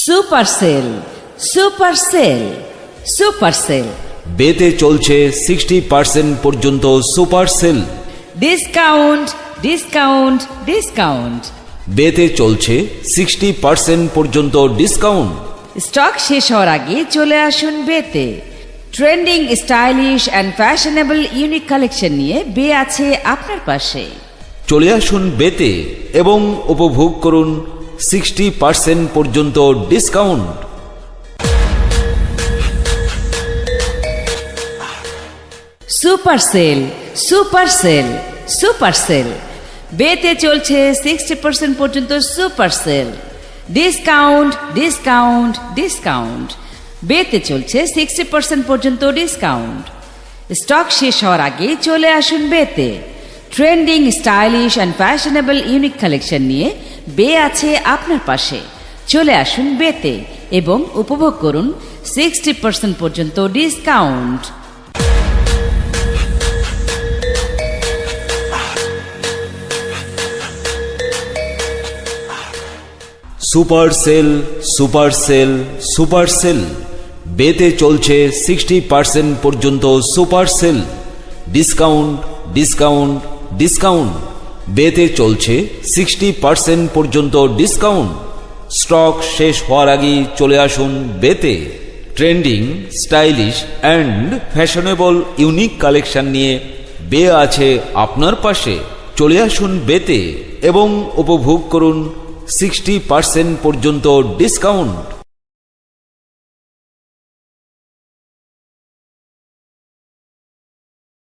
Super sale, super sale, super sale. বেতে চলছে 60% পর্যন্ত super sale. Discount, discount, discount. বেতে চলছে 60% পর্যন্ত ডিসকাউন্ট। স্টক শেষ হওয়ার আগে চলে আসুন বেতে। Trending, stylish and fashionable unique collection নিয়ে বে আছে আপনার পাশে। চলে আসুন বেতে এবং উপভোগ করুন 60% পর্যন্ত discount. Super sale, super sale, super sale. বেতে চলছে 60% পর্যন্ত super sale. Discount, discount, discount. বেতে চলছে 60% পর্যন্ত ডিসকাউন্ট। স্টক শেষ হওয়ার আগে চলে আসুন বেতে। Trending, stylish and fashionable unique collection নিয়ে বে আছে আপনার পাশে। চলে আসুন বেতে এবং উপভোগ করুন 60% পর্যন্ত discount. Super sale, super sale, super sale. বেতে চলছে 60% পর্যন্ত super sale. Discount, discount, discount. বেতে চলছে 60% পর্যন্ত ডিসকাউন্ট। স্টক শেষ হওয়ার আগেই চলে আসুন বেতে। Trending, stylish and fashionable unique collection নিয়ে বে আছে আপনার পাশে। চলে আসুন বেতে এবং উপভোগ করুন 60% পর্যন্ত ডিসকাউন্ট।